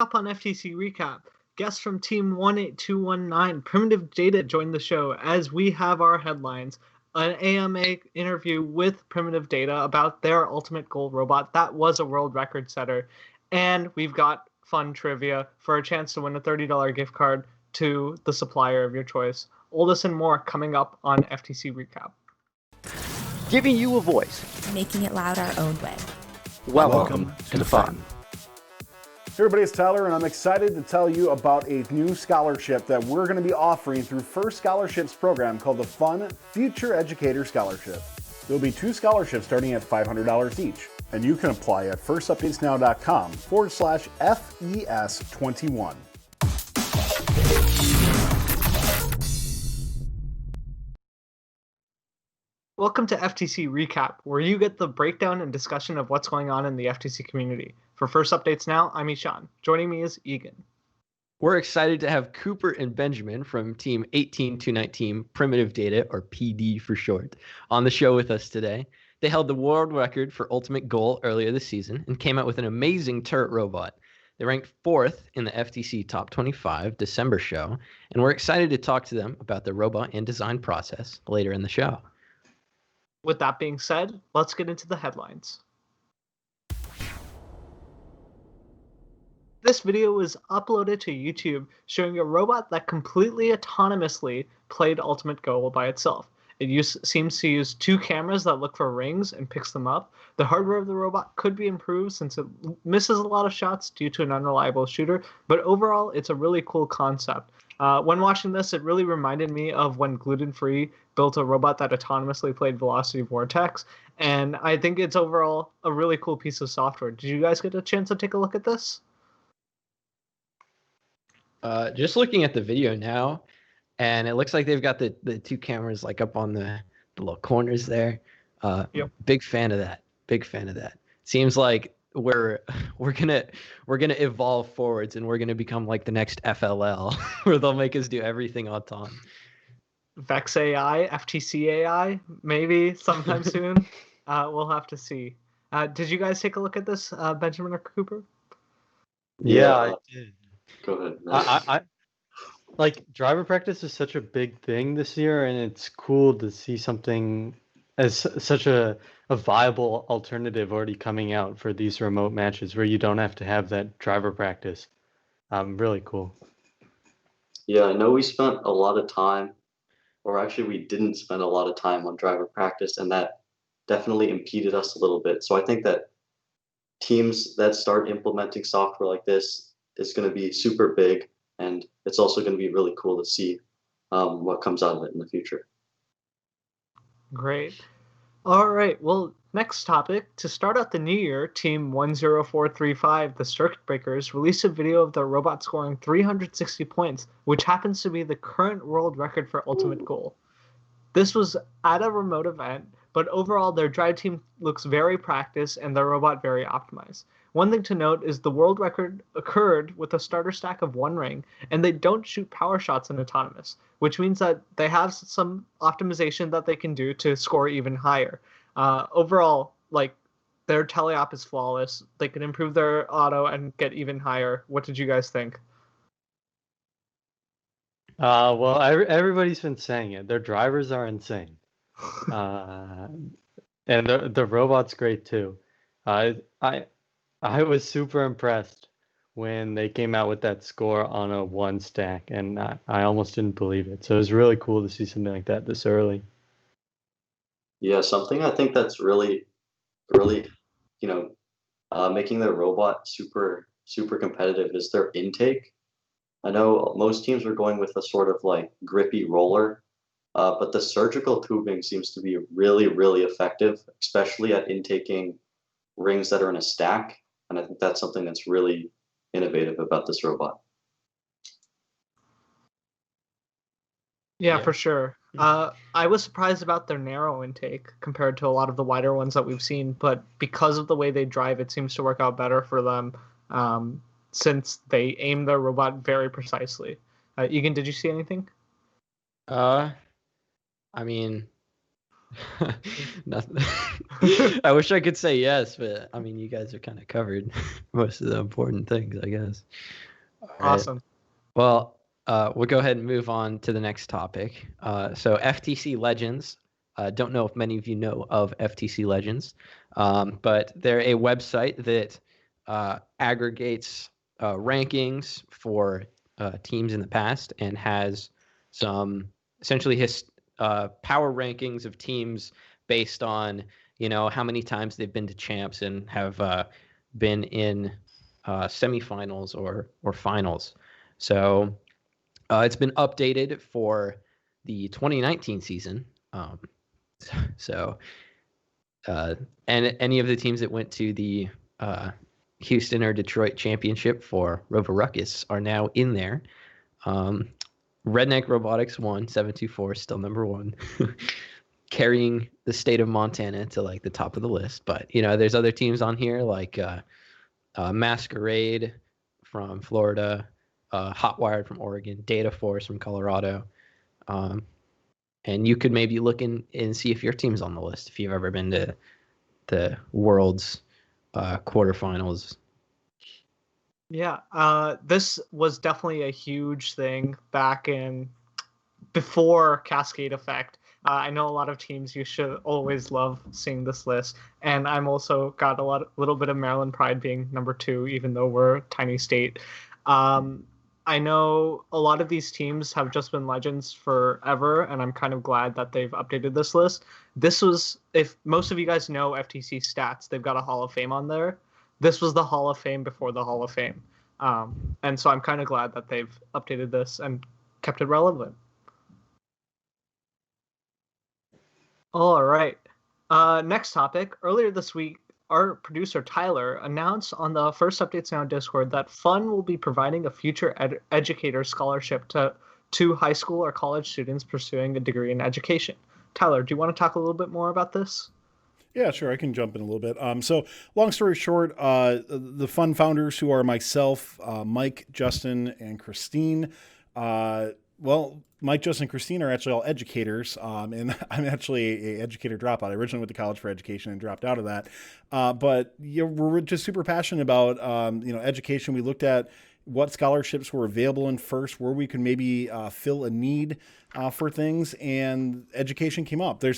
Up on FTC Recap, guests from Team 18219, Primitive Data, joined the show as we have our headlines. An AMA interview with Primitive Data about their ultimate goal robot that was a world record setter. And we've got fun trivia for a chance to win a $30 gift card to the supplier of your choice. All this and more coming up on FTC Recap. Giving you a voice. Making it loud our own way. Welcome to the fun. Hey everybody, it's Tyler, and I'm excited to tell you about a new scholarship that we're going to be offering through First Scholarships program called the Fun Future Educator Scholarship. There'll be 2 scholarships starting at $500 each, and you can apply at firstupdatesnow.com/FES21. Welcome to FTC Recap, where you get the breakdown and discussion of what's going on in the FTC community. For First Updates Now, I'm Ishan. Joining me is Egan. We're excited to have Cooper and Benjamin from Team 18219 Primitive Data, or PD for short, on the show with us today. They held the world record for Ultimate Goal earlier this season and came out with an amazing turret robot. They ranked 4th in the FTC Top 25 December show, and we're excited to talk to them about their robot and design process later in the show. With that being said, let's get into the headlines. This video was uploaded to YouTube showing a robot that completely autonomously played Ultimate Goal by itself. It seems to use 2 cameras that look for rings and picks them up. The hardware of the robot could be improved since it misses a lot of shots due to an unreliable shooter, but overall it's a really cool concept. When watching this, it really reminded me of when Gluten Free built a robot that autonomously played Velocity Vortex, and I think it's overall a really cool piece of software. Did you guys get a chance to take a look at this? Just looking at the video now, and it looks like they've got the 2 cameras like up on the little corners there. Yep. Big fan of that. Seems like we're gonna evolve forwards, and we're gonna become like the next FLL, where they'll make us do everything auton. Vex AI, FTC AI, maybe sometime soon. We'll have to see. Did you guys take a look at this, Benjamin or Cooper? Yeah, I did. Go ahead. I like driver practice is such a big thing this year, and it's cool to see something as such a viable alternative already coming out for these remote matches where you don't have to have that driver practice. Really cool. Yeah, I know we spent a lot of time, or actually we didn't spend a lot of time on driver practice, and that definitely impeded us a little bit. So I think that teams that start implementing software like this is going to be super big, and it's also going to be really cool to see what comes out of it in the future. Great. All right. Well, next topic. To start out the new year, Team 10435, the Circuit Breakers, released a video of their robot scoring 360 points, which happens to be the current world record for Ultimate Goal. This was at a remote event, but overall their drive team looks very practiced and their robot very optimized. One thing to note is the world record occurred with a starter stack of 1 ring, and they don't shoot power shots in autonomous, which means that they have some optimization that they can do to score even higher. Overall, like, their teleop is flawless. They can improve their auto and get even higher. What did you guys think? Well, everybody's been saying it. Their drivers are insane, and the robot's great too. I was super impressed when they came out with that score on a 1 stack, and I almost didn't believe it. So it was really cool to see something like that this early. Yeah, something I think that's really, making their robot super competitive is their intake. I know most teams are going with a sort of like grippy roller, but the surgical tubing seems to be really effective, especially at intaking rings that are in a stack. And I think that's something that's really innovative about this robot. Yeah, for sure. I was surprised about their narrow intake compared to a lot of the wider ones that we've seen, but because of the way they drive, it seems to work out better for them since they aim their robot very precisely. Egan, did you see anything? I mean, Nothing. I wish I could say yes, but I mean, you guys are kind of covered most of the important things, I guess. All right. Awesome. Well, we'll go ahead and move on to the next topic. So FTC Legends. Don't know if many of you know of FTC Legends, but they're a website that aggregates rankings for teams in the past and has some essentially power rankings of teams based on how many times they've been to champs and have been in semifinals or finals. So it's been updated for the 2019 season. And any of the teams that went to the Houston or Detroit championship for Robotics are now in there. Redneck Robotics won, 724, still number one, carrying the state of Montana to like the top of the list. But there's other teams on here like Masquerade from Florida, Hotwired from Oregon, Data Force from Colorado. And you could maybe look in and see if your team's on the list if you've ever been to the World's quarterfinals. Yeah, this was definitely a huge thing back in before Cascade Effect. I know a lot of teams you should always love seeing this list, and I'm also got little bit of Maryland pride being number 2, even though we're a tiny state. I know a lot of these teams have just been legends forever, and I'm kind of glad that they've updated this list. This was, if most of you guys know FTC stats, they've got a Hall of Fame on there. This was the Hall of Fame before the Hall of Fame. And so I'm kind of glad that they've updated this and kept it relevant. All right. Next topic. Earlier this week, our producer Tyler announced on the First Updates Now Discord that Fun will be providing a future educator scholarship to high school or college students pursuing a degree in education. Tyler, do you want to talk a little bit more about this? Yeah, sure. I can jump in a little bit. So long story short, the Fun founders, who are myself, Mike, Justin, and Christine, Mike, Justin, and Christine are actually all educators, and I'm actually an educator dropout. I originally went to college for education and dropped out of that. But we're just super passionate about education. We looked at what scholarships were available in FIRST, where we could maybe fill a need for things, and education came up. We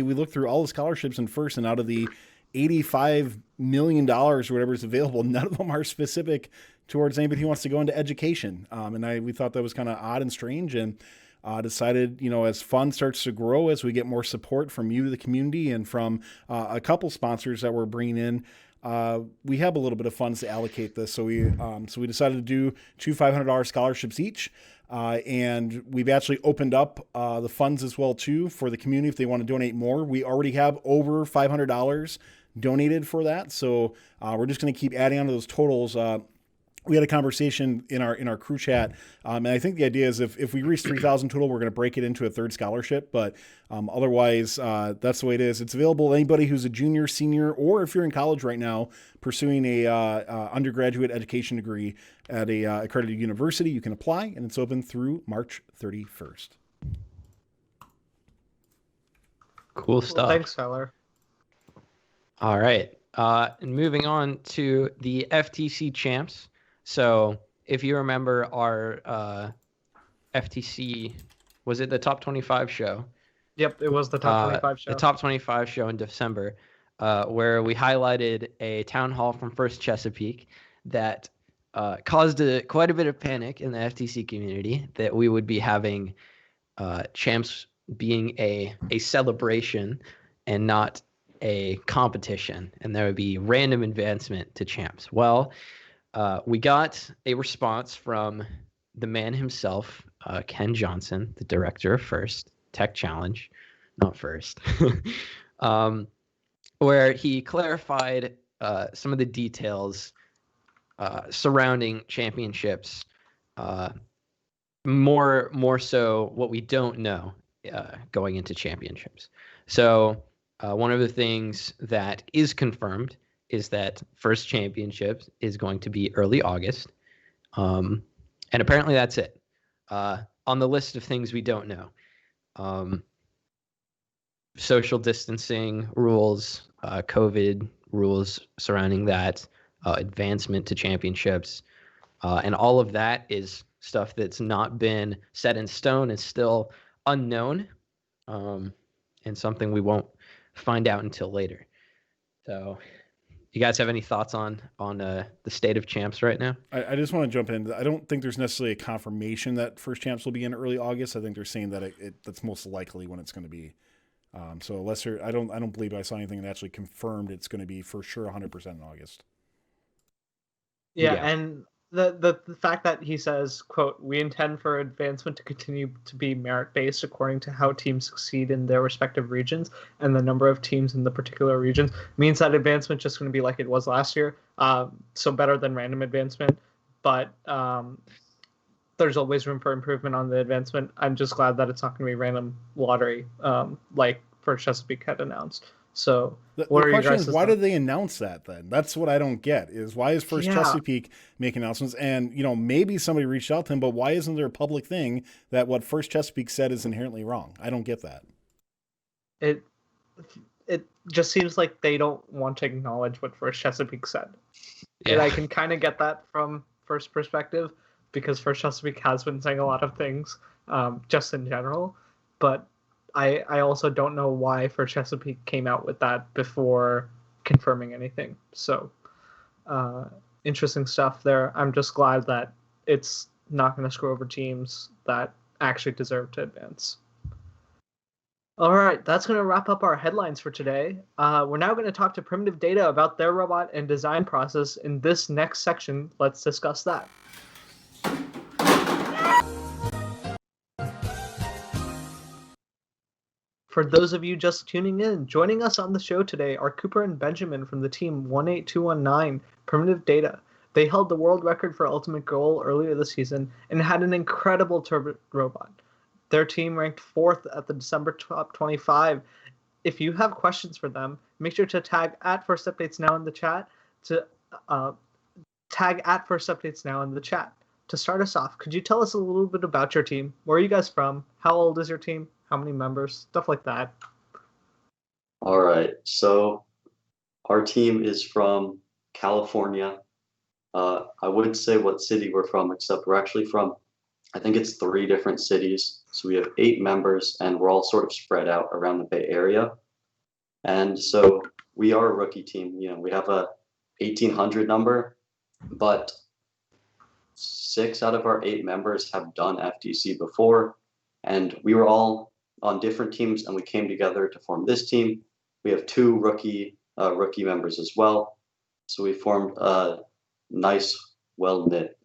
looked through all the scholarships in FIRST, and out of the $85 million or whatever is available, none of them are specific towards anybody who wants to go into education. We thought that was kind of odd and strange, and decided, as Fun starts to grow, as we get more support from you, the community, and from a couple sponsors that we're bringing in, we have a little bit of funds to allocate this. So we decided to do 2 $500 scholarships each. And we've actually opened up the funds as well too for the community if they want to donate more. We already have over $500 donated for that. So we're just going to keep adding on to those totals. We had a conversation in our crew chat, and I think the idea is if we reach 3,000 total, we're going to break it into a third scholarship. But otherwise, that's the way it is. It's available to anybody who's a junior, senior, or if you're in college right now pursuing a undergraduate education degree at a accredited university, you can apply, and it's open through March 31st. Cool stuff. Well, thanks, Tyler. All right. And moving on to the FTC champs. So if you remember our FTC, was it the Top 25 show? Yep, it was the Top 25 show. The Top 25 show in December, where we highlighted a town hall from First Chesapeake that caused quite a bit of panic in the FTC community that we would be having champs being a celebration and not a competition, and there would be random advancement to champs. Well, we got a response from the man himself, Ken Johnson, the director of First Tech Challenge, not First, where he clarified some of the details surrounding championships, more so what we don't know going into championships. So one of the things that is confirmed is that First Championships is going to be early August. And apparently that's it. On the list of things we don't know. social distancing rules, COVID rules surrounding that, advancement to championships, and all of that is stuff that's not been set in stone. It's still unknown, and something we won't find out until later. So, you guys have any thoughts on the state of champs right now? I just want to jump in. I don't think there's necessarily a confirmation that first champs will be in early August. I think they're saying that that's most likely when it's going to be. So unless I don't believe I saw anything that actually confirmed it's going to be for sure 100% in August. Yeah, and the fact that he says, quote, "We intend for advancement to continue to be merit-based according to how teams succeed in their respective regions and the number of teams in the particular regions," means that advancement just going to be like it was last year, so better than random advancement, but there's always room for improvement on the advancement. I'm just glad that it's not going to be random lottery, like First Chesapeake had announced. So the question is, why did they announce that then? That's what I don't get, is why is First Chesapeake making announcements? And, maybe somebody reached out to him, but why isn't there a public thing that what First Chesapeake said is inherently wrong? I don't get that. It just seems like they don't want to acknowledge what First Chesapeake said. Yeah. And I can kind of get that from First perspective, because First Chesapeake has been saying a lot of things just in general, but I also don't know why First Chesapeake came out with that before confirming anything. So interesting stuff there. I'm just glad that it's not going to screw over teams that actually deserve to advance. All right, that's going to wrap up our headlines for today. We're now going to talk to Primitive Data about their robot and design process. In this next section, let's discuss that. For those of you just tuning in, joining us on the show today are Cooper and Benjamin from the team 18219 Primitive Data. They held the world record for ultimate goal earlier this season and had an incredible turbo robot. Their team ranked 4th at the December top 25. If you have questions for them, make sure to tag at First Updates Now in the chat. To start us off, could you tell us a little bit about your team? Where are you guys from? How old is your team? How many members? Stuff like that. All right. So our team is from California. I wouldn't say what city we're from, except we're actually from, I think it's 3 different cities. So we have 8 members, and we're all sort of spread out around the Bay Area. And so we are a rookie team. We have a 1800 number, but 6 out of our 8 members have done FTC before, and we were all on different teams, and we came together to form this team. We have 2 rookie members as well, so we formed a nice, well-knit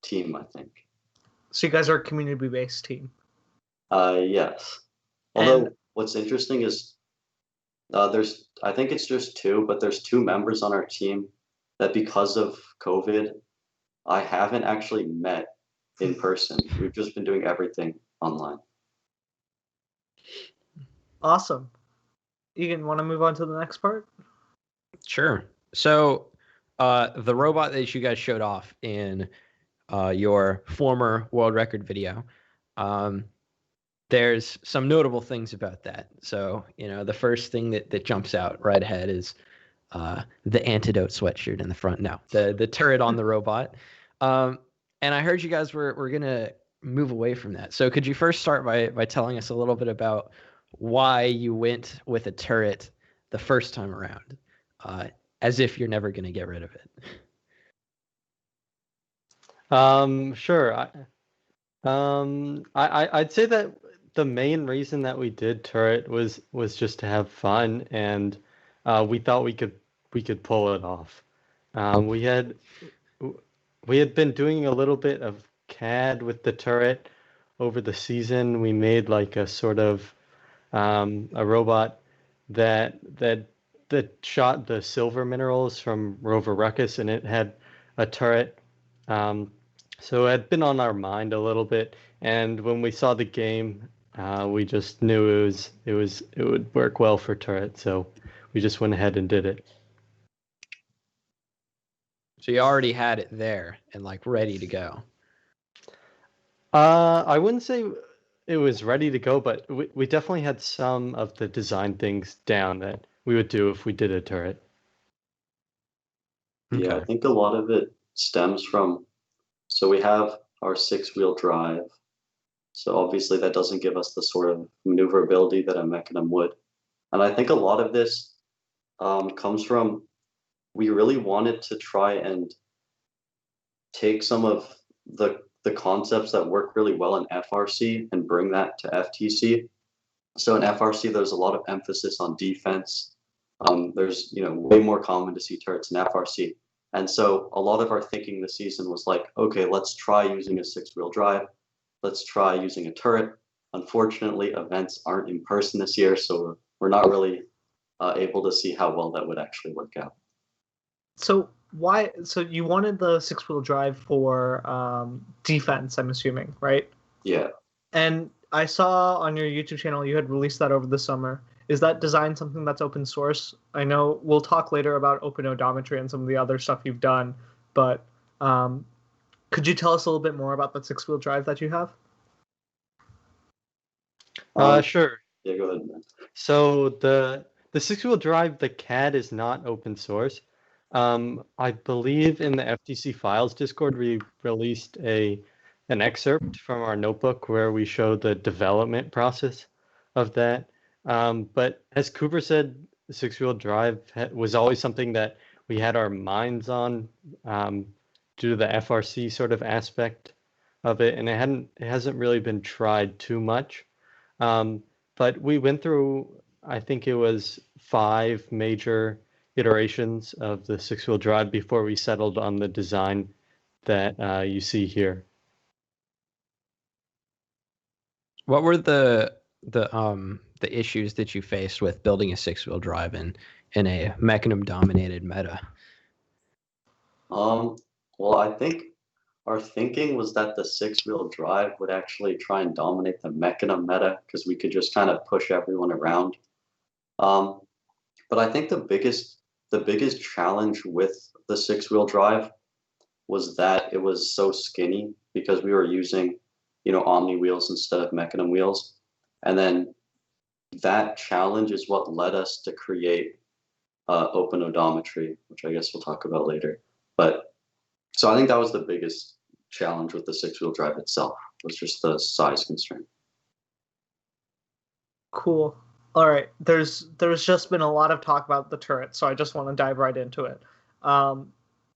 team, I think. So you guys are a community-based team? Yes. Although what's interesting is I think it's just 2, but there's 2 members on our team that because of COVID, I haven't actually met in person. We've just been doing everything online. Awesome. Egan, want to move on to the next part? Sure. So the robot that you guys showed off in your former world record video, there's some notable things about that. So, the first thing that jumps out right ahead is the antidote sweatshirt in the front. No, the turret on the robot. And I heard you guys were going to move away from that. So could you first start by telling us a little bit about why you went with a turret the first time around, as if you're never going to get rid of it? Sure. I'd say that the main reason that we did turret was just to have fun, and we thought we could pull it off. We had been doing a little bit of CAD with the turret over the season. We made like a sort of a robot that shot the silver minerals from Rover Ruckus, and it had a turret. So it had been on our mind a little bit, and when we saw the game, we just knew it would work well for turret. So we just went ahead and did it. So you already had it there and like ready to go. I wouldn't say it was ready to go, but we definitely had some of the design things down that we would do if we did a turret. Yeah, I Okay. think a lot of it stems from, so we have our six-wheel drive. So obviously that doesn't give us the sort of maneuverability that a mechanism would. And I think a lot of this comes from, we really wanted to try and take some of the concepts that work really well in FRC and bring that to FTC. So in FRC, there's a lot of emphasis on defense. There's way more common to see turrets in FRC. And so a lot of our thinking this season was like, okay, let's try using a six-wheel drive. Let's try using a turret. Unfortunately, events aren't in person this year, so we're not really able to see how well that would actually work out. So why? So you wanted the six-wheel drive for defense, I'm assuming, right? Yeah. And I saw on your YouTube channel you had released that over the summer. Is that design something that's open source? I know we'll talk later about open odometry and some of the other stuff you've done, but could you tell us a little bit more about that six-wheel drive that you have? Sure. Yeah, go ahead, man. So the six-wheel drive, the CAD is not open source. I believe in the FTC Files Discord, we released an excerpt from our notebook where we show the development process of that. But as Cooper said, the six-wheel drive was always something that we had our minds on due to the FRC sort of aspect of it, and it hasn't really been tried too much. But we went through, I think it was 5 major iterations of the six-wheel drive before we settled on the design that you see here. What were the issues that you faced with building a six-wheel drive in a mechanism dominated meta? Well, I think our thinking was that the six-wheel drive would actually try and dominate the mechanism meta because we could just kind of push everyone around. But I think the biggest challenge with the six-wheel drive was that it was so skinny because we were using, Omni wheels instead of mechanism wheels. And then that challenge is what led us to create open odometry, which I guess we'll talk about later. But so I think that was the biggest challenge with the six-wheel drive itself, was just the size constraint. Cool. All right. There's just been a lot of talk about the turret, so I just want to dive right into it.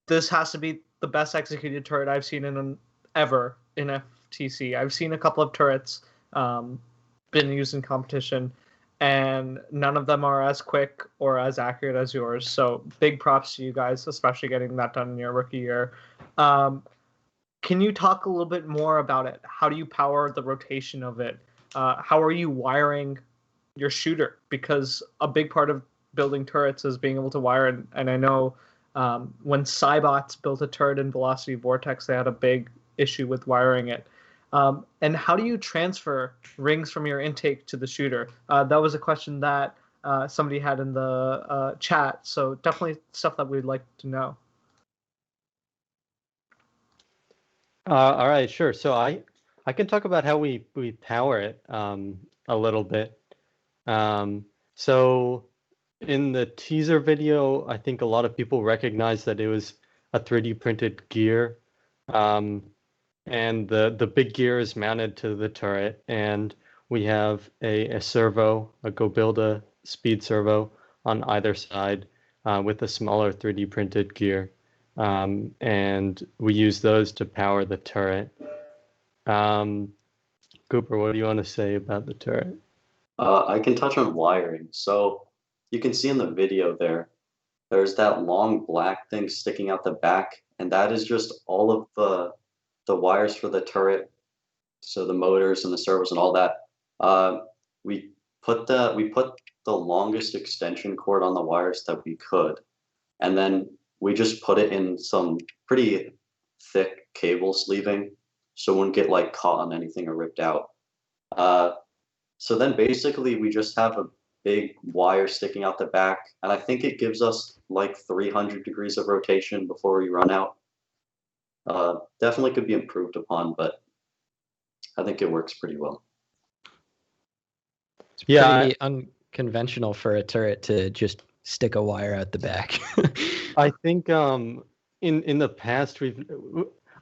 This has to be the best executed turret I've seen ever in FTC. I've seen a couple of turrets been used in competition, and none of them are as quick or as accurate as yours. So big props to you guys, especially getting that done in your rookie year. Can you talk a little bit more about it? How do you power the rotation of it? How are you wiring your shooter? Because a big part of building turrets is being able to wire. And I know when Cybots built a turret in Velocity Vortex, they had a big issue with wiring it. And how do you transfer rings from your intake to the shooter? That was a question that somebody had in the chat. So definitely stuff that we'd like to know. All right, sure. So I can talk about how we power it a little bit. So in the teaser video, I think a lot of people recognized that it was a 3D printed gear. And the big gear is mounted to the turret, and we have a servo, a Go Build a speed servo on either side with a smaller 3D printed gear. And we use those to power the turret. Cooper, what do you want to say about the turret? I can touch on wiring. So you can see in the video there's that long black thing sticking out the back, and that is just all of the wires for the turret. So the motors and the servos and all that. We put the longest extension cord on the wires that we could, and then we just put it in some pretty thick cable sleeving so it wouldn't get like caught on anything or ripped out. So then basically we just have a big wire sticking out the back, and I think it gives us like 300 degrees of rotation before we run out. Definitely could be improved upon, but I think it works pretty well. It's Yeah, pretty unconventional for a turret to just stick a wire out the back. I think in the past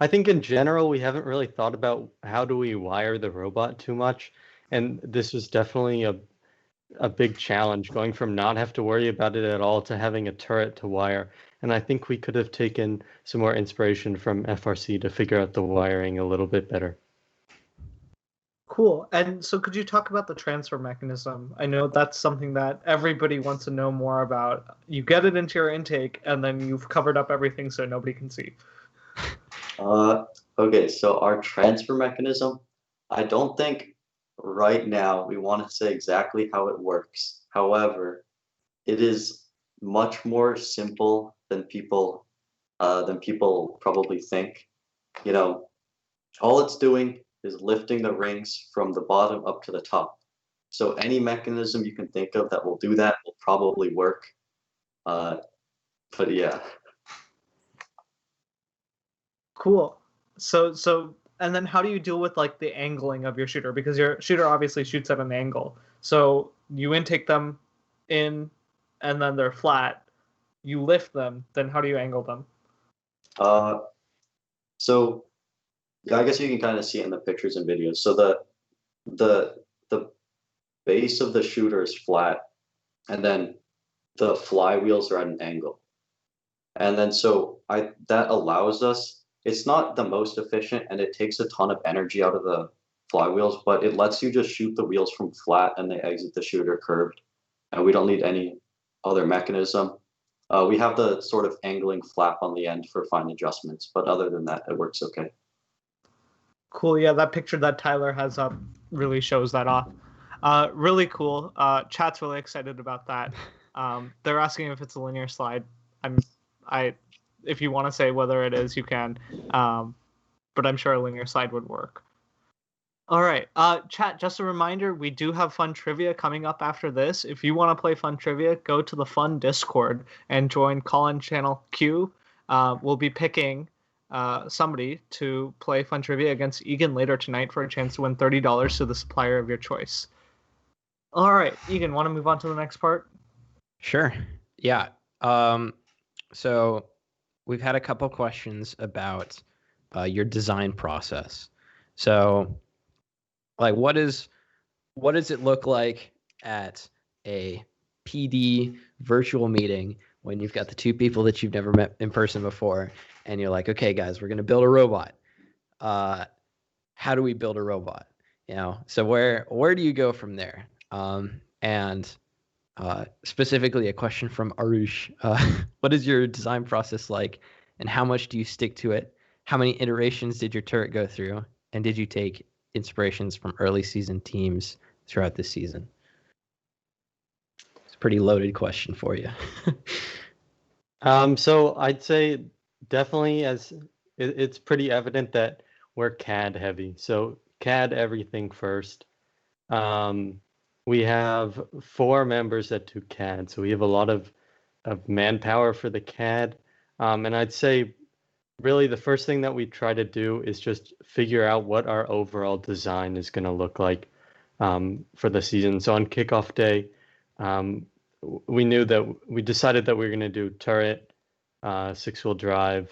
I think in general we haven't really thought about how do we wire the robot too much, and this was definitely a big challenge going from not have to worry about it at all to having a turret to wire. And I think we could have taken some more inspiration from FRC to figure out the wiring a little bit better. Cool. And so could you talk about the transfer mechanism? I know that's something that everybody wants to know more about. You get it into your intake, and then you've covered up everything so nobody can see. Okay, so our transfer mechanism, I don't think right now we want to say exactly how it works. However, it is much more simple than people probably think. You know, all it's doing is lifting the rings from the bottom up to the top. So any mechanism you can think of that will do that will probably work. But yeah. Cool. So and then how do you deal with like the angling of your shooter? Because your shooter obviously shoots at an angle. So you intake them in and then they're flat. You lift them, then how do you angle them? Uh, so yeah, I guess you can kind of see it in the pictures and videos. So the base of the shooter is flat, and then the flywheels are at an angle. And then so that allows us, it's not the most efficient and it takes a ton of energy out of the flywheels, but it lets you just shoot the wheels from flat and they exit the shooter curved. And we don't need any other mechanism. We have the sort of angling flap on the end for fine adjustments, but other than that, it works okay. Cool. Yeah, that picture that Tyler has up really shows that off. Really cool. Chat's really excited about that. They're asking if it's a linear slide. If you want to say whether it is, you can. But I'm sure a linear slide would work. All right. Chat, just a reminder, we do have fun trivia coming up after this. If you want to play fun trivia, go to the fun Discord and join Call-in Channel Q. We'll be picking somebody to play fun trivia against Egan later tonight for a chance to win $30 to the supplier of your choice. All right, Egan, want to move on to the next part? Sure. Yeah. So we've had a couple questions about your design process. So, like, what does it look like at a PD virtual meeting when you've got the two people that you've never met in person before, and you're like, okay, guys, we're going to build a robot. How do we build a robot? You know, so where do you go from there? And specifically a question from Arush. What is your design process like, and how much do you stick to it? How many iterations did your turret go through? And did you take inspirations from early season teams throughout this season? It's a pretty loaded question for you. So I'd say definitely it's pretty evident that we're CAD heavy. So CAD everything first. We have 4 members that do CAD, so we have a lot of manpower for the CAD. And I'd say really the first thing that we try to do is just figure out what our overall design is going to look like for the season. So on kickoff day, we decided that we were going to do turret, 6-wheel drive,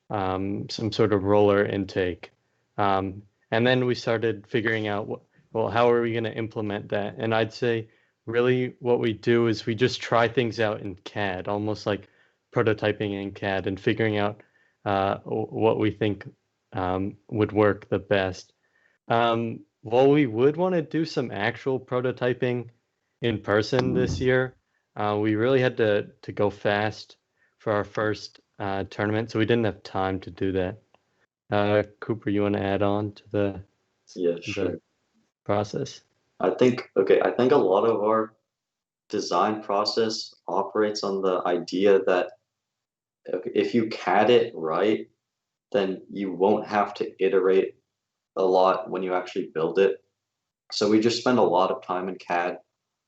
some sort of roller intake. And then we started figuring out how are we going to implement that? And I'd say really what we do is we just try things out in CAD, almost like prototyping in CAD and figuring out what we think would work the best. While we would want to do some actual prototyping in person this year, we really had to go fast for our first tournament, so we didn't have time to do that. Cooper, you want to add on to the Sure. process? I think a lot of our design process operates on the idea that if you CAD it right, then you won't have to iterate a lot when you actually build it. So we just spend a lot of time in CAD, a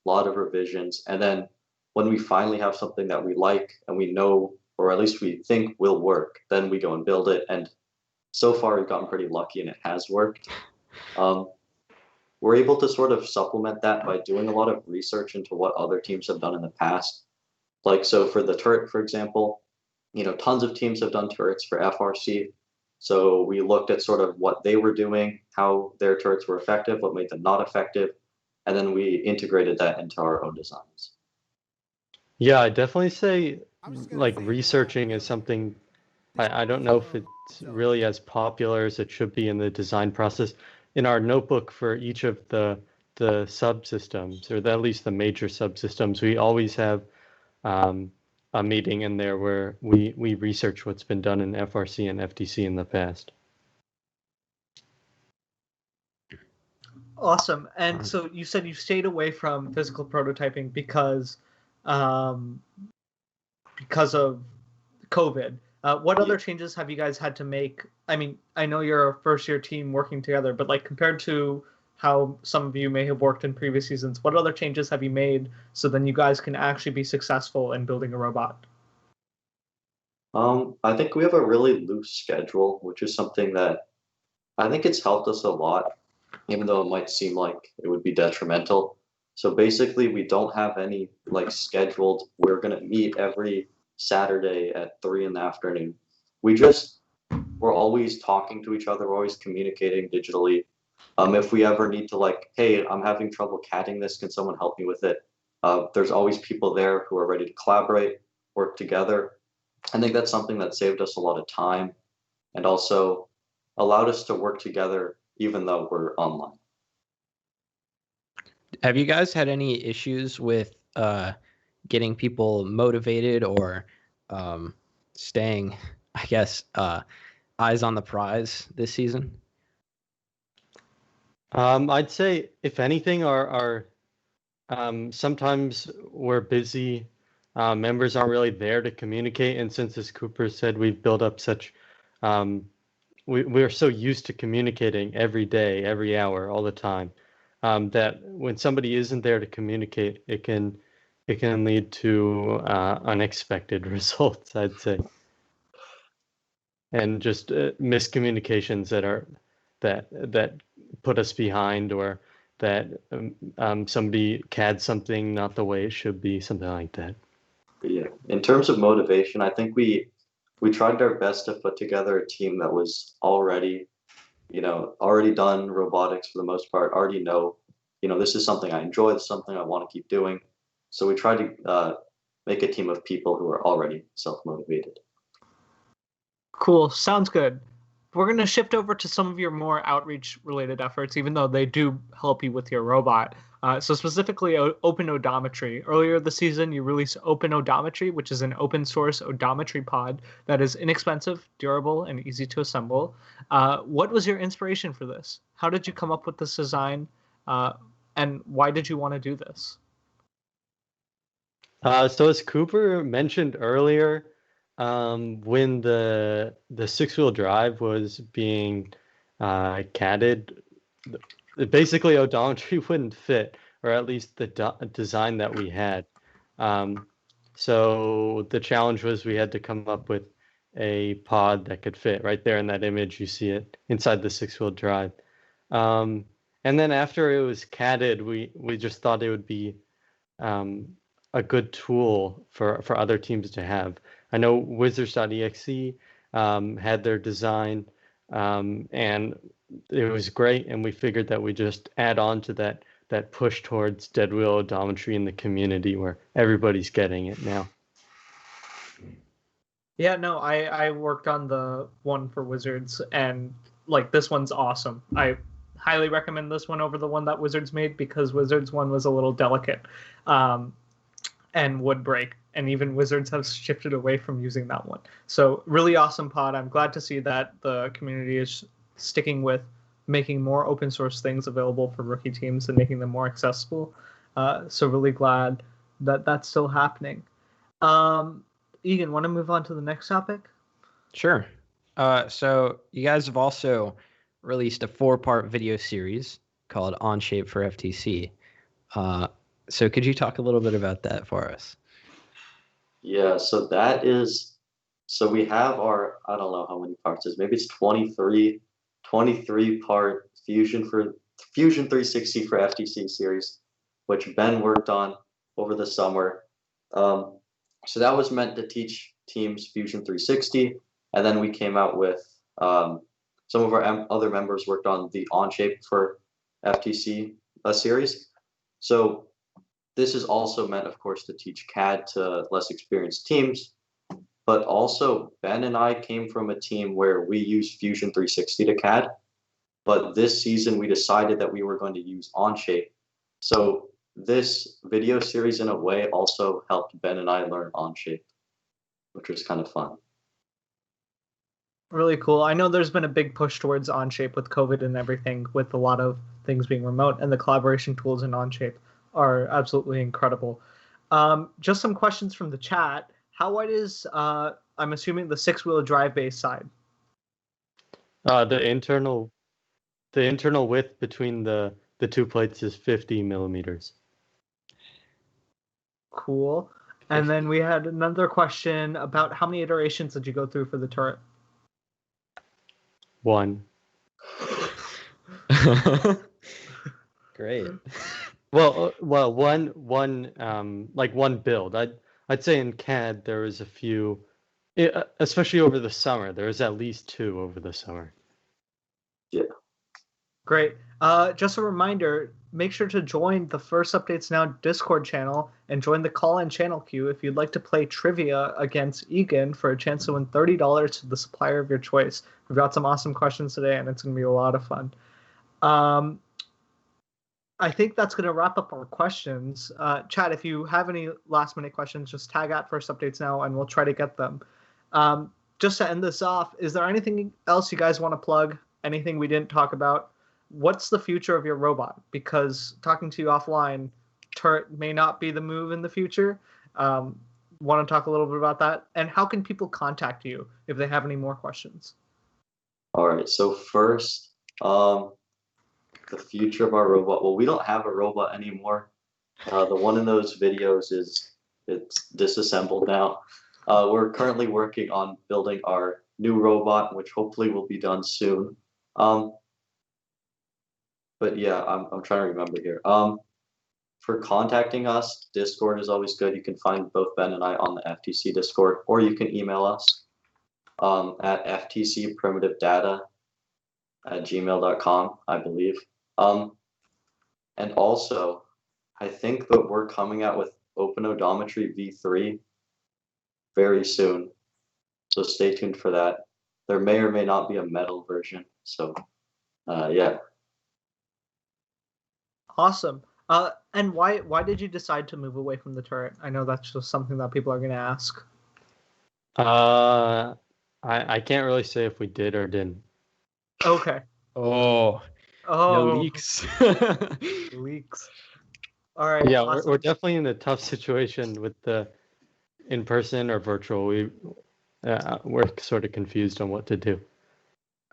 lot of revisions, and then when we finally have something that we like and we know, or at least we think will work, then we go and build it. And so far we've gotten pretty lucky and it has worked. we're able to sort of supplement that by doing a lot of research into what other teams have done in the past. Like, so for the turret, for example, tons of teams have done turrets for FRC. So we looked at sort of what they were doing, how their turrets were effective, what made them not effective, and then we integrated that into our own designs. Yeah, I definitely say like researching is something I don't know if it's really as popular as it should be in the design process. In our notebook for each of the subsystems, or at least the major subsystems, we always have a meeting in there where we research what's been done in FRC and FTC in the past. Awesome. And so you said you stayed away from physical prototyping because of COVID. What other changes have you guys had to make? I mean, I know you're a first-year team working together, but like compared to how some of you may have worked in previous seasons, what other changes have you made so then you guys can actually be successful in building a robot? I think we have a really loose schedule, which is something that I think it's helped us a lot, even though it might seem like it would be detrimental. So basically, we don't have any like scheduled, we're going to meet every Saturday at 3 in the afternoon. We're always talking to each other, we're always communicating digitally. If we ever need to like, hey, I'm having trouble catting this, can someone help me with it? There's always people there who are ready to collaborate, work together. I think that's something that saved us a lot of time and also allowed us to work together even though we're online. Have you guys had any issues with getting people motivated or staying, I guess, eyes on the prize this season? I'd say, if anything, our sometimes we're busy. Members aren't really there to communicate, and since, as Cooper said, we've built up such we're so used to communicating every day, every hour, all the time, that when somebody isn't there to communicate, it can lead to unexpected results, I'd say, and just miscommunications that put us behind, or that somebody CAD something not the way it should be, something like that. Yeah, in terms of motivation, I think we tried our best to put together a team that was already done robotics for the most part, already know, this is something I enjoy, this is something I want to keep doing. So we tried to make a team of people who are already self-motivated. Cool. Sounds good. We're going to shift over to some of your more outreach-related efforts, even though they do help you with your robot. So specifically, Open Odometry. Earlier this season, you released Open Odometry, which is an open-source odometry pod that is inexpensive, durable, and easy to assemble. What was your inspiration for this? How did you come up with this design? And why did you want to do this? So as Cooper mentioned earlier, when the six-wheel drive was being CADed, basically odometry wouldn't fit, or at least the design that we had. So the challenge was we had to come up with a pod that could fit. Right there in that image, you see it inside the six-wheel drive. And then after it was CADed, we just thought it would be a good tool for other teams to have. I know Wizards.exe had their design, and it was great, and we figured that we just add on to that push towards dead wheel odometry in the community where everybody's getting it now. Yeah, no, I worked on the one for Wizards, and like this one's awesome. I highly recommend this one over the one that Wizards made because Wizards one was a little delicate and would break, and even Wizards have shifted away from using that one. So really awesome pod. I'm glad to see that the community is sticking with making more open source things available for rookie teams and making them more accessible. So really glad that that's still happening. Egan, want to move on to the next topic? Sure. So you guys have also released a 4-part video series called On Shape for FTC. So could you talk a little bit about that for us? Yeah, so we have our, I don't know how many parts it is, maybe it's 23 part Fusion for Fusion 360 for FTC series, which Ben worked on over the summer. So that was meant to teach teams Fusion 360, and then we came out with some of our other members worked on the Onshape for FTC series. So this is also meant, of course, to teach CAD to less experienced teams, but also Ben and I came from a team where we use Fusion 360 to CAD, but this season we decided that we were going to use Onshape. So this video series, in a way, also helped Ben and I learn Onshape, which was kind of fun. Really cool. I know there's been a big push towards Onshape with COVID and everything, with a lot of things being remote, and the collaboration tools in Onshape are absolutely incredible. Just some questions from the chat. How wide is, I'm assuming, the 6-wheel drive base side? The internal width between the two plates is 50 millimeters. Cool. And then we had another question about how many iterations did you go through for the turret? 1. Great. Well, one build. I'd say in CAD there was a few, especially over the summer. There was at least 2 over the summer. Yeah. Great. Just a reminder, make sure to join the First Updates Now Discord channel and join the call-in channel queue if you'd like to play trivia against Egan for a chance to win $30 to the supplier of your choice. We've got some awesome questions today, and it's going to be a lot of fun. I think that's going to wrap up our questions. Chad, if you have any last-minute questions, just tag at First Updates Now, and we'll try to get them. Just to end this off, is there anything else you guys want to plug? Anything we didn't talk about? What's the future of your robot? Because talking to you offline, turret may not be the move in the future. Want to talk a little bit about that? And how can people contact you if they have any more questions? All right. So first, the future of our robot. Well, we don't have a robot anymore. The one in those videos it's disassembled now. We're currently working on building our new robot, which hopefully will be done soon. But yeah, I'm trying to remember here. For contacting us, Discord is always good. You can find both Ben and I on the FTC Discord, or you can email us at ftcprimitivedata@gmail.com, I believe. And also, I think that we're coming out with Open Odometry V3 very soon. So stay tuned for that. There may or may not be a metal version. So yeah. Awesome. And why did you decide to move away from the turret? I know that's just something that people are going to ask. I can't really say if we did or didn't. Okay. No leaks. Leaks. All right. Yeah, awesome. we're definitely in a tough situation with the in-person or virtual. We're sort of confused on what to do.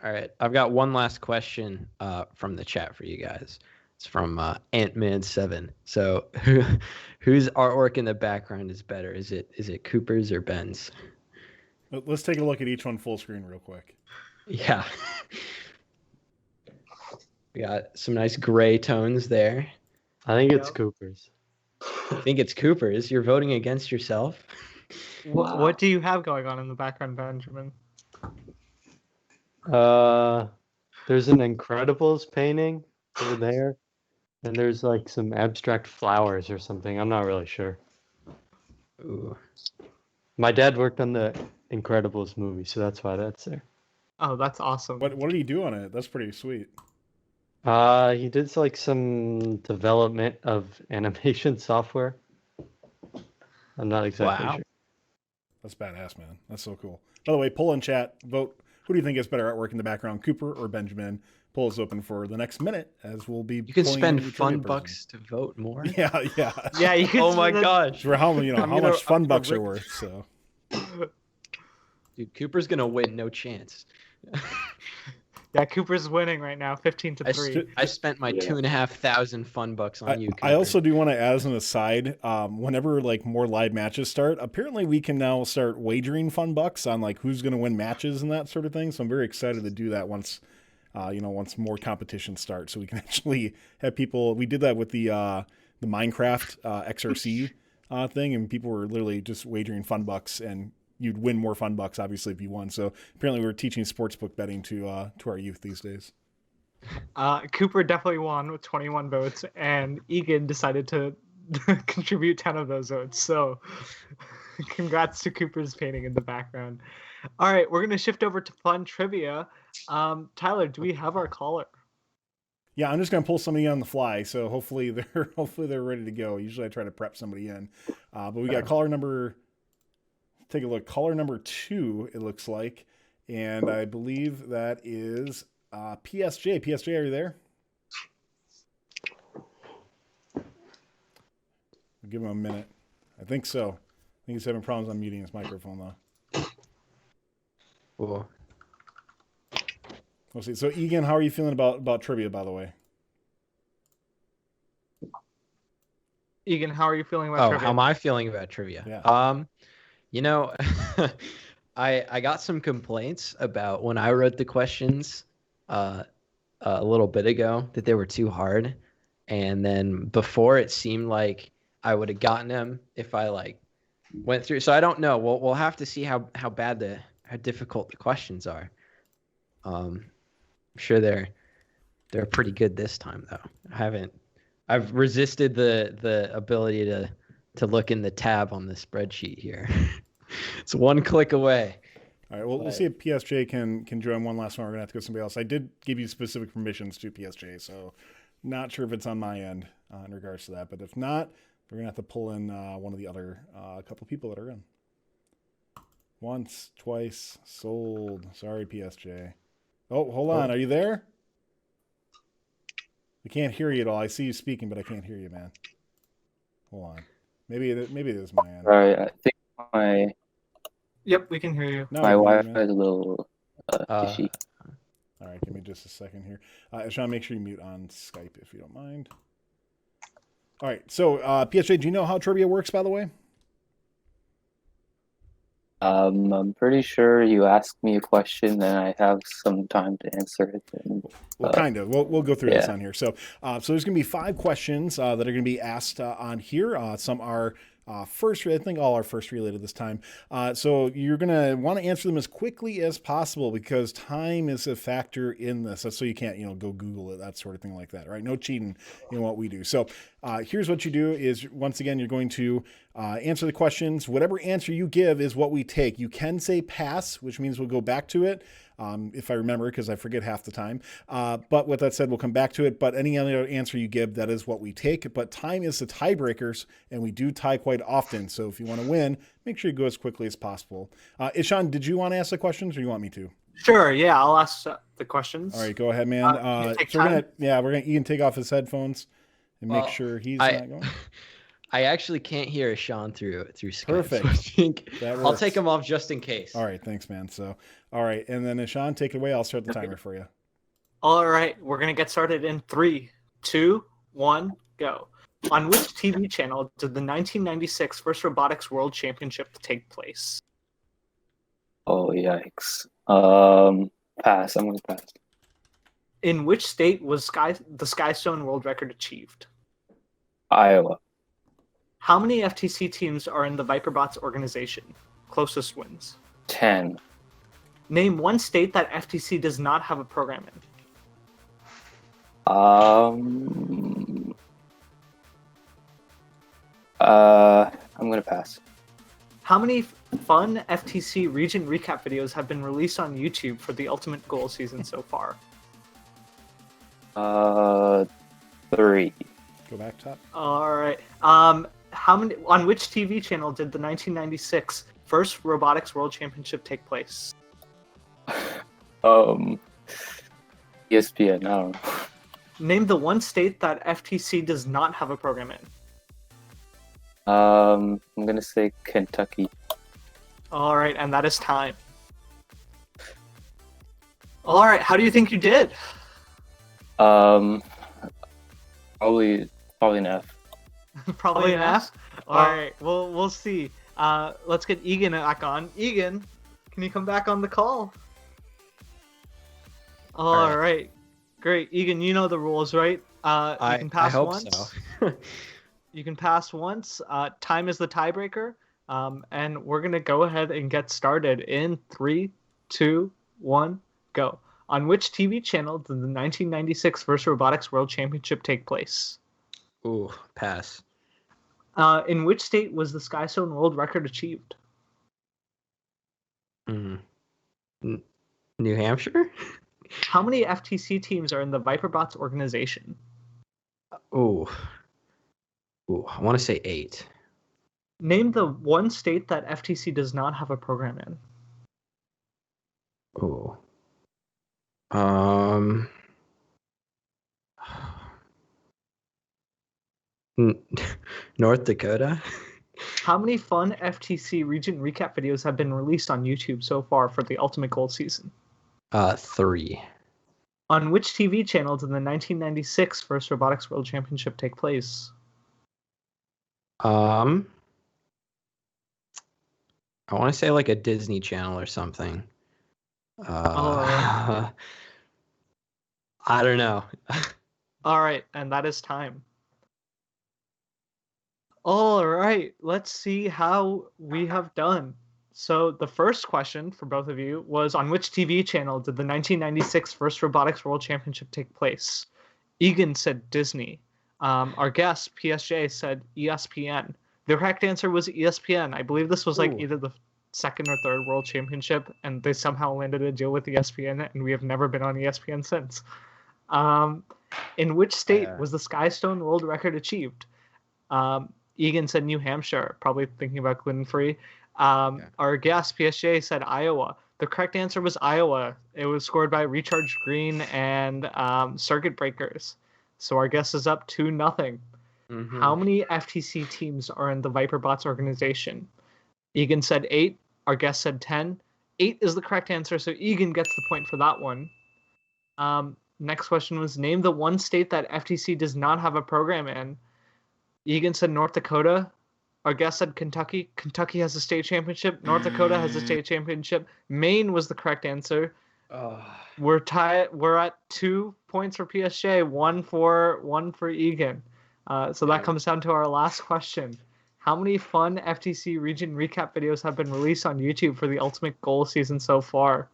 All right. I've got one last question from the chat for you guys. It's from Ant-Man7. So whose artwork in the background is better? Is it Cooper's or Ben's? Let's take a look at each one full screen real quick. Yeah. We got some nice gray tones there. I think it's Cooper's. I think it's Cooper's. You're voting against yourself. What do you have going on in the background, Benjamin? There's an Incredibles painting over there, and there's like some abstract flowers or something. I'm not really sure. Ooh. My dad worked on the Incredibles movie, so that's why that's there. Oh, that's awesome. What did he do on it? That's pretty sweet. He did like some development of animation software. I'm not exactly sure. That's badass, man. That's so cool. By the way, poll in chat. Vote. Who do you think has better artwork in the background, Cooper or Benjamin? Poll is open for the next minute, as we'll be. You can spend fun bucks to vote more. Yeah. Yeah, you can. Oh my gosh! For how much fun bucks are worth. So, dude, Cooper's gonna win. No chance. Yeah, Cooper's winning right now, 15-3. I spent my 2,500 fun bucks on you, Cooper. I also do want to add as an aside, whenever like more live matches start, apparently we can now start wagering fun bucks on like who's going to win matches and that sort of thing. So I'm very excited to do that once once more competitions start, so we can actually have people. We did that with the Minecraft XRC thing, and people were literally just wagering fun bucks, and you'd win more fun bucks, obviously, if you won. So apparently we're teaching sportsbook betting to our youth these days. Cooper definitely won with 21 votes, and Egan decided to contribute 10 of those votes. So congrats to Cooper's painting in the background. All right, we're going to shift over to fun trivia. Tyler, do we have our caller? Yeah, I'm just going to pull somebody on the fly, so hopefully they're ready to go. Usually I try to prep somebody in. But we got caller number, take a look, caller number 2, it looks like. And I believe that is PSJ. PSJ, are you there? I'll give him a minute. I think so. I think he's having problems unmuting his microphone, though. Cool. We'll see. So, Egan, how are you feeling about trivia, by the way? Egan, how are you feeling about trivia? How am I feeling about trivia? Yeah. I got some complaints about when I wrote the questions a little bit ago that they were too hard. And then before, it seemed like I would have gotten them if I went through. So I don't know. We'll have to see how difficult the questions are. I'm sure they're pretty good this time, though. I've resisted the ability to look in the tab on the spreadsheet here. It's one click away. All right, well, we'll see if PSJ can join one last one. We're going to have to go to somebody else. I did give you specific permissions to PSJ, so not sure if it's on my end in regards to that. But if not, we're going to have to pull in one of the other couple people that are in. Once, twice, sold. Sorry, PSJ. Oh, hold on. Are you there? I can't hear you at all. I see you speaking, but I can't hear you, man. Hold on. Maybe it is my end. All right, I think my Yep, we can hear you. No, my you can hear Wi-Fi me. is a little fishy. All right, give me just a second here. Sean, make sure you mute on Skype if you don't mind. All right, so PSJ, do you know how trivia works, by the way? I'm pretty sure you asked me a question and I have some time to answer it. And, Well, kind of. We'll go through this yeah. on here. So there's going to be 5 questions that are going to be asked on here. Some are first, I think all are first related this time. So you're going to want to answer them as quickly as possible because time is a factor in this. So you can't, go Google it, that sort of thing like that, right? No cheating in what we do. So here's what you do is, once again, you're going to answer the questions. Whatever answer you give is what we take. You can say pass, which means we'll go back to it. If I remember, because I forget half the time. But with that said, we'll come back to it. But any other answer you give, that is what we take. But time is the tiebreakers, and we do tie quite often. So if you want to win, make sure you go as quickly as possible. Ishan, did you want to ask the questions, or you want me to? Sure, yeah, I'll ask the questions. All right, go ahead, man. You can take off his headphones and make sure he's not going. I actually can't hear Sean through Skype. Perfect. So I think That I'll works. take him off just in case. All right, thanks, man. So, all right, and then Sean, take it away. I'll start the timer for you. All right, we're going to get started in 3, 2, 1, go. On which TV channel did the 1996 First Robotics World Championship take place? Oh, yikes. Pass. I'm going to pass. In which state was the Skystone World Record achieved? Iowa. How many FTC teams are in the Viperbots organization? Closest wins. 10. Name one state that FTC does not have a program in. I'm going to pass. How many fun FTC region recap videos have been released on YouTube for the Ultimate Goal season so far? 3. Go back top. All right. On which TV channel did the 1996 First Robotics World Championship take place? ESPN. I don't know. Name the one state that FTC does not have a program in. I'm going to say Kentucky. All right, and that is time. All right, how do you think you did? Probably an F. Probably an F. All right, we'll see. Let's get Egan back on. Egan, can you come back on the call? All right. Great. Egan, you know the rules, right? You can pass I hope once. so. You can pass once. Time is the tiebreaker. And we're going to go ahead and get started in 3, 2, 1, go. On which TV channel did the 1996 first Robotics World Championship take place? Ooh, pass. In which state was the Skystone World Record achieved? New Hampshire? How many FTC teams are in the Viperbots organization? Ooh, I want to say 8. Name the one state that FTC does not have a program in. Ooh. North Dakota? How many fun FTC region recap videos have been released on YouTube so far for the Ultimate Gold season? 3. On which TV channel did the 1996 first Robotics World Championship take place? I want to say like a Disney Channel or something. I don't know. All right, and that is time. All right, let's see how we have done. So the first question for both of you was, on which TV channel did the 1996 first Robotics World Championship take place? Egan said Disney. Our guest, PSJ, said ESPN. The correct answer was ESPN. I believe this was like either the second or third World Championship, and they somehow landed a deal with ESPN, and we have never been on ESPN since. In which state was the Skystone World Record achieved? Egan said New Hampshire, probably thinking about gluten-free. Our guest, PSJ, said Iowa. The correct answer was Iowa. It was scored by Recharge Green and Circuit Breakers. So our guess is up 2-0. How many FTC teams are in the Viperbots organization? Egan said 8. Our guest said 10. 8 is the correct answer, so Egan gets the point for that one. Next question was, name the one state that FTC does not have a program in. Egan said North Dakota. Our guest said Kentucky. Kentucky has a state championship. North Dakota has a state championship. Maine was the correct answer. We're tied. We're at 2 points for PSJ, one for Egan. So that comes down to our last question. How many fun FTC region recap videos have been released on YouTube for the Ultimate Goal season so far?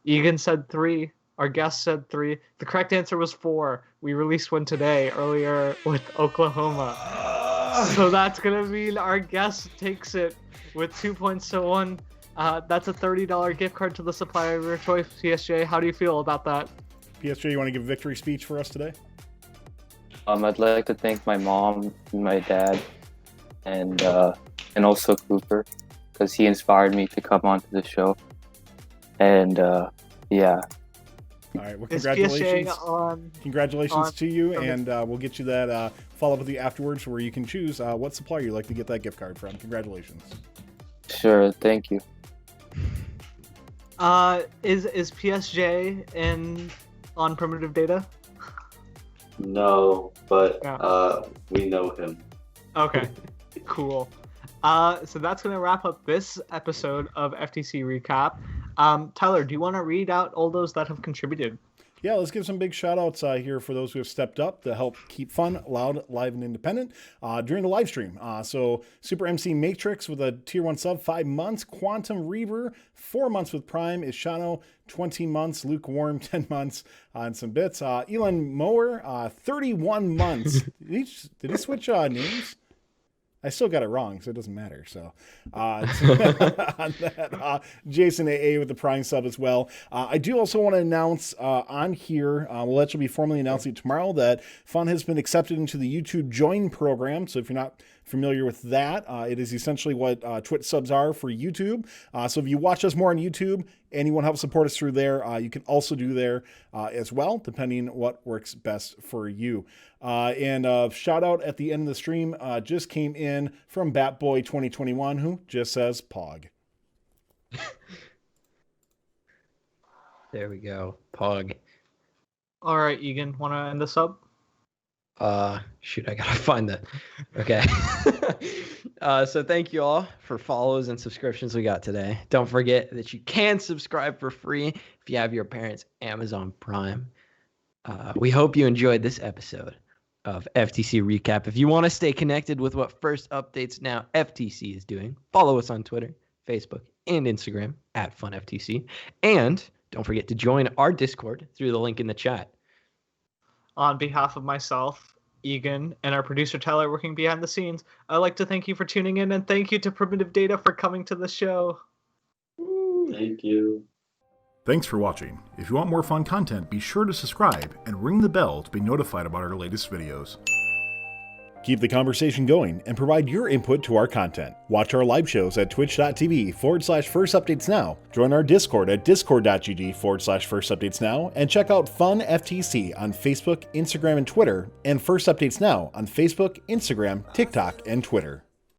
Egan said 3. Our guest said 3. The correct answer was 4. We released one today, earlier with Oklahoma. So that's going to mean our guest takes it with 2 points to 1. That's a $30 gift card to the supplier of your choice, PSJ. How do you feel about that? PSJ, you want to give a victory speech for us today? I'd like to thank my mom and my dad and also Cooper, because he inspired me to come onto the show. And yeah. All right, well, congratulations. Congratulations to you, and we'll get you that follow up with you afterwards where you can choose what supplier you'd like to get that gift card from. Congratulations. Sure, thank you. Is PSJ on Primitive Data? No, but we know him. Okay, cool. So that's going to wrap up this episode of FTC Recap. Tyler, do you want to read out all those that have contributed? Yeah, let's give some big shout outs here for those who have stepped up to help keep fun, loud, live, and independent during the live stream. So Super MC Matrix with a tier 1 sub, 5 months. Quantum Reaver, 4 months with Prime. Ishano, 20 months. Lukewarm, 10 months and some bits. Elon Mower, 31 months. Did he switch names? I still got it wrong, so it doesn't matter. So, on that, Jason AA with the Prime sub as well. I do also want to announce on here, we'll actually be formally announcing tomorrow that Fun has been accepted into the YouTube Join program. So if you're not familiar with that, it is essentially what Twitch subs are for YouTube. So if you watch us more on YouTube and you want to help support us through there, you can also do there as well, depending what works best for you. And a shout out at the end of the stream just came in from Batboy 2021, who just says Pog. There we go. Pog. All right, Egan, want to end this up? Shoot, I gotta find that. Okay. So thank you all for follows and subscriptions we got today. Don't forget that you can subscribe for free if you have your parents' Amazon Prime. We hope you enjoyed this episode of FTC Recap. If you want to stay connected with what First Updates Now FTC is doing, follow us on Twitter, Facebook, and Instagram at FunFTC. And don't forget to join our Discord through the link in the chat. On behalf of myself, Egan, and our producer Tyler working behind the scenes, I'd like to thank you for tuning in, and thank you to Primitive Data for coming to the show. Thank you. Thanks for watching. If you want more fun content, be sure to subscribe and ring the bell to be notified about our latest videos. Keep the conversation going and provide your input to our content. Watch our live shows at twitch.tv/firstupdatesnow. Join our Discord at discord.gg/firstupdatesnow and check out Fun FTC on Facebook, Instagram, and Twitter, and First Updates Now on Facebook, Instagram, TikTok, and Twitter.